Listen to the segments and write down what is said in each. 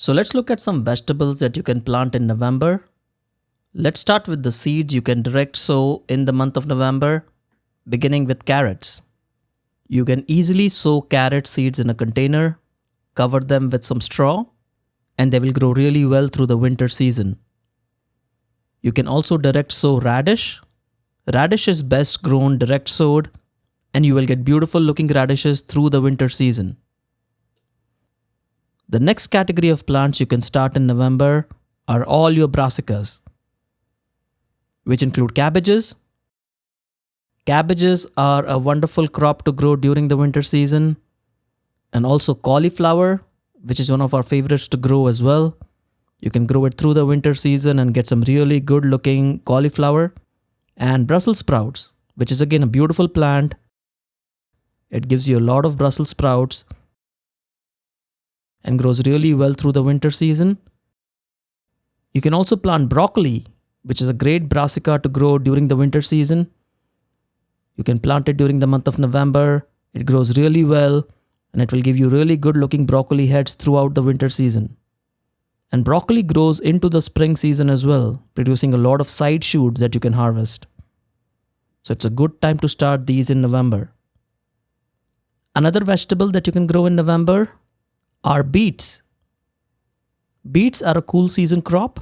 So let's look at some vegetables that you can plant in November. Let's start with the seeds you can direct sow in the month of November, beginning with carrots. You can easily sow carrot seeds in a container, cover them with some straw, and they will grow really well through the winter season. You can also direct sow radish. Radish is best grown direct sowed, and you will get beautiful looking radishes through the winter season. The next category of plants you can start in November are all your brassicas, which include cabbages. Cabbages are a wonderful crop to grow during the winter season, and also cauliflower, which is one of our favorites to grow as well. You can grow it through the winter season and get some really good looking cauliflower. And Brussels sprouts, which is again a beautiful plant. It gives you a lot of Brussels sprouts and grows really well through the winter season. You can also plant broccoli, which is a great brassica to grow during the winter season. You can plant it during the month of November. It grows really well and it will give you really good looking broccoli heads throughout the winter season. And broccoli grows into the spring season as well, producing a lot of side shoots that you can harvest. So it's a good time to start these in November. Another vegetable that you can grow in November are beets. Beets are a cool season crop.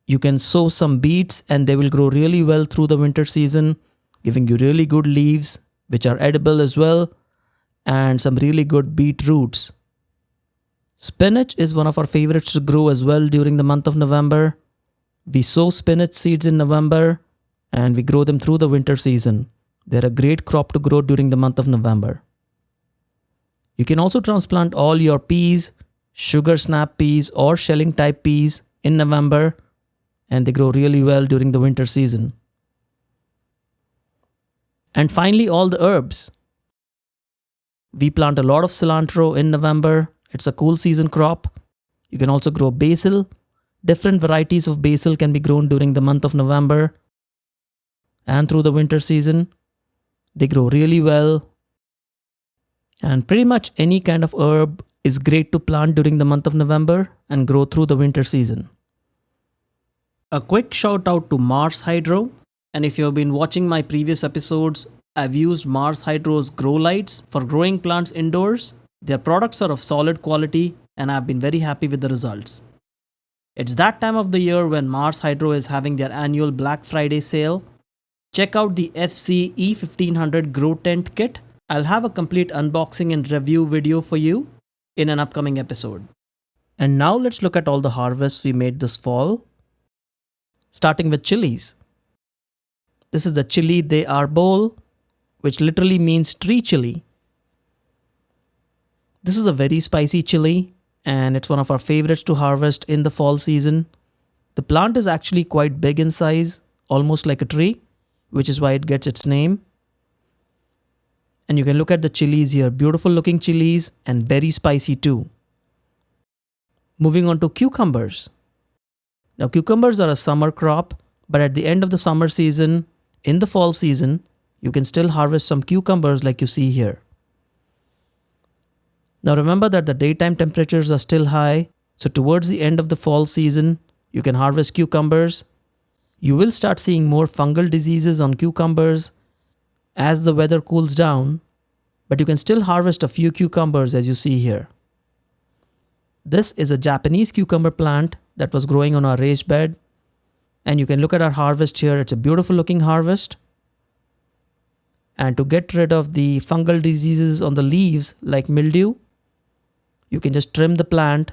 You can sow some beets and they will grow really well through the winter season, giving you really good leaves, which are edible as well, and some really good beet roots. Spinach is one of our favorites to grow as well during the month of November. We sow spinach seeds in November and we grow them through the winter season. They're a great crop to grow during the month of November. You can also transplant all your peas, sugar snap peas or shelling type peas in November, and they grow really well during the winter season. And finally, all the herbs. We plant a lot of cilantro in November. It's a cool season crop. You can also grow basil. Different varieties of basil can be grown during the month of November and through the winter season. They grow really well. And pretty much any kind of herb is great to plant during the month of November and grow through the winter season. A quick shout out to MarsHydro. And if you have been watching my previous episodes, I've used MarsHydro's grow lights for growing plants indoors. Their products are of solid quality and I've been very happy with the results. It's that time of the year when MarsHydro is having their annual Black Friday sale. Check out the FC E1500 Grow Tent Kit. I'll have a complete unboxing and review video for you in an upcoming episode. And now let's look at all the harvests we made this fall. Starting with chilies. This is the chili de arbol, which literally means tree chili. This is a very spicy chili and it's one of our favorites to harvest in the fall season. The plant is actually quite big in size, almost like a tree, which is why it gets its name. And you can look at the chilies here, beautiful looking chilies and very spicy too. Moving on to cucumbers. Now cucumbers are a summer crop, but at the end of the summer season, in the fall season, you can still harvest some cucumbers like you see here. Now remember that the daytime temperatures are still high, so towards the end of the fall season, you can harvest cucumbers. You will start seeing more fungal diseases on cucumbers as the weather cools down, but you can still harvest a few cucumbers as you see here. This is a Japanese cucumber plant that was growing on our raised bed, and you can look at our harvest here. It's a beautiful looking harvest. And to get rid of the fungal diseases on the leaves like mildew, you can just trim the plant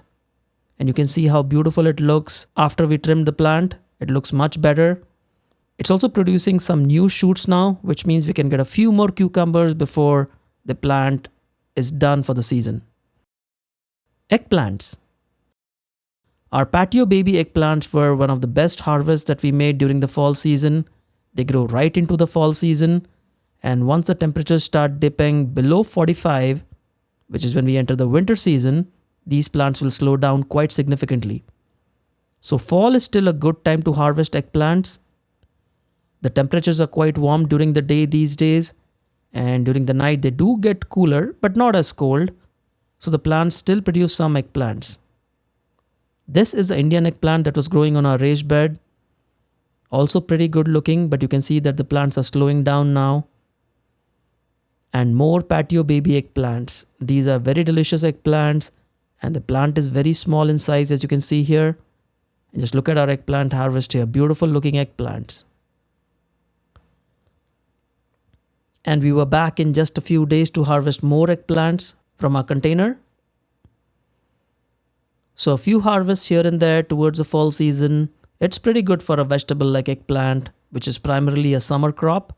and you can see how beautiful it looks after we trimmed the plant. It looks much better. It's also producing some new shoots now, which means we can get a few more cucumbers before the plant is done for the season. Eggplants. Our patio baby eggplants were one of the best harvests that we made during the fall season. They grow right into the fall season. And once the temperatures start dipping below 45, which is when we enter the winter season, these plants will slow down quite significantly. So fall is still a good time to harvest eggplants. The temperatures are quite warm during the day these days, and during the night they do get cooler but not as cold, so the plants still produce some eggplants. This is the Indian eggplant that was growing on our raised bed. Also pretty good looking, but you can see that the plants are slowing down now. And more patio baby eggplants. These are very delicious eggplants, and the plant is very small in size, as you can see here. And just look at our eggplant harvest here. Beautiful looking eggplants. And we were back in just a few days to harvest more eggplants from our container. So a few harvests here and there towards the fall season. It's pretty good for a vegetable like eggplant, which is primarily a summer crop.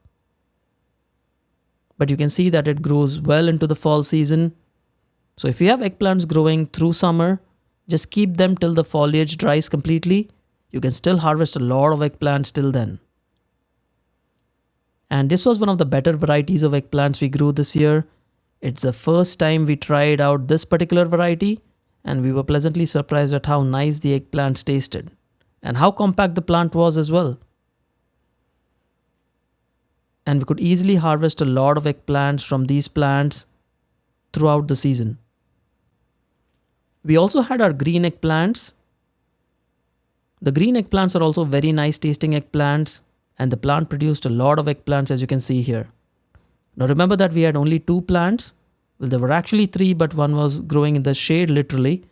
But you can see that it grows well into the fall season. So if you have eggplants growing through summer, just keep them till the foliage dries completely. You can still harvest a lot of eggplants till then. And this was one of the better varieties of eggplants we grew this year. It's the first time we tried out this particular variety, and we were pleasantly surprised at how nice the eggplants tasted and how compact the plant was as well. And we could easily harvest a lot of eggplants from these plants throughout the season. We also had our green eggplants. The green eggplants are also very nice tasting eggplants, and the plant produced a lot of eggplants, as you can see here. Now remember that we had only 2 plants. Well, there were actually 3, but one was growing in the shade literally.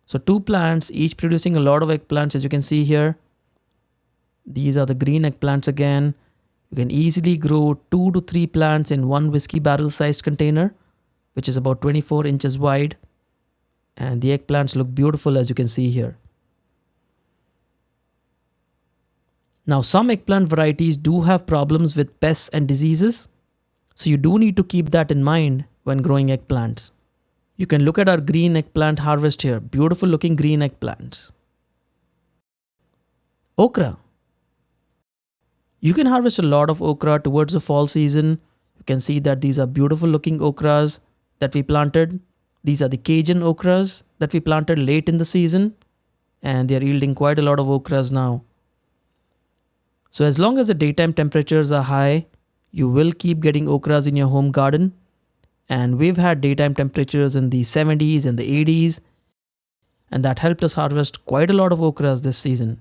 So 2 plants, each producing a lot of eggplants, as you can see here. These are the green eggplants again. You can easily grow 2 to 3 plants in one whiskey barrel sized container, which is about 24 inches wide. And the eggplants look beautiful, as you can see here. Now some eggplant varieties do have problems with pests and diseases. So you do need to keep that in mind when growing eggplants. You can look at our green eggplant harvest here. Beautiful looking green eggplants. Okra. You can harvest a lot of okra towards the fall season. You can see that these are beautiful looking okras that we planted. These are the Cajun okras that we planted late in the season, and they are yielding quite a lot of okras now. So as long as the daytime temperatures are high, you will keep getting okras in your home garden. And we've had daytime temperatures in the 70s and the 80s, and that helped us harvest quite a lot of okras this season.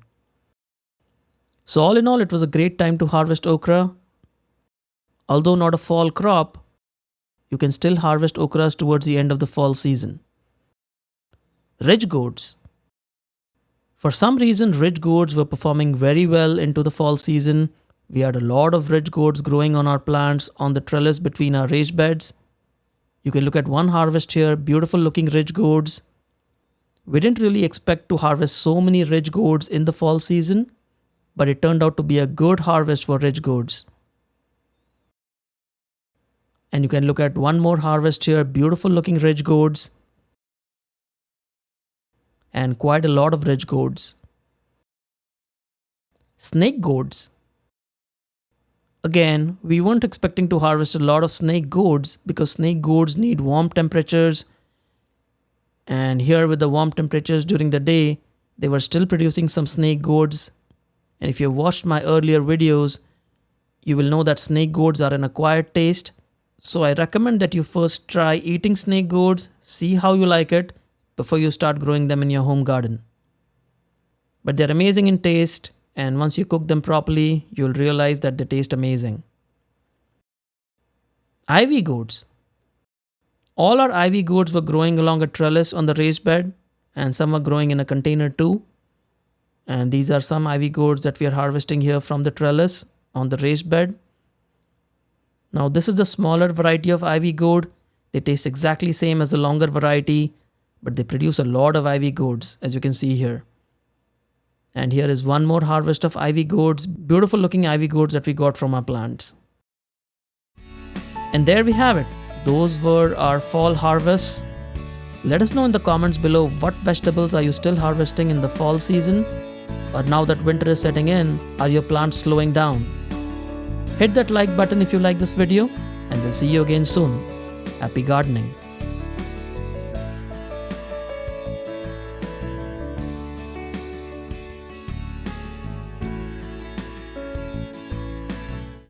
So all in all, it was a great time to harvest okra. Although not a fall crop, you can still harvest okras towards the end of the fall season. Ridge gourds. For some reason, ridge gourds were performing very well into the fall season. We had a lot of ridge gourds growing on our plants on the trellis between our raised beds. You can look at one harvest here, beautiful looking ridge gourds. We didn't really expect to harvest so many ridge gourds in the fall season, but it turned out to be a good harvest for ridge gourds. And you can look at one more harvest here, beautiful looking ridge gourds. And quite a lot of ridge gourds. Snake gourds. Again, we weren't expecting to harvest a lot of snake gourds because snake gourds need warm temperatures. And here with the warm temperatures during the day, they were still producing some snake gourds. And if you've watched my earlier videos, you will know that snake gourds are an acquired taste. So I recommend that you first try eating snake gourds, see how you like it, before you start growing them in your home garden. But they're amazing in taste, and once you cook them properly, you'll realize that they taste amazing. Ivy gourds. All our ivy gourds were growing along a trellis on the raised bed, and some were growing in a container too. And these are some ivy gourds that we are harvesting here from the trellis on the raised bed. Now this is the smaller variety of ivy gourd. They taste exactly same as the longer variety, but they produce a lot of ivy gourds, as you can see here. And here is one more harvest of ivy gourds, beautiful looking ivy gourds that we got from our plants. And there we have it. Those were our fall harvests. Let us know in the comments below what vegetables are you still harvesting in the fall season, or now that winter is setting in, are your plants slowing down? Hit that like button if you like this video, and we'll see you again soon. Happy gardening!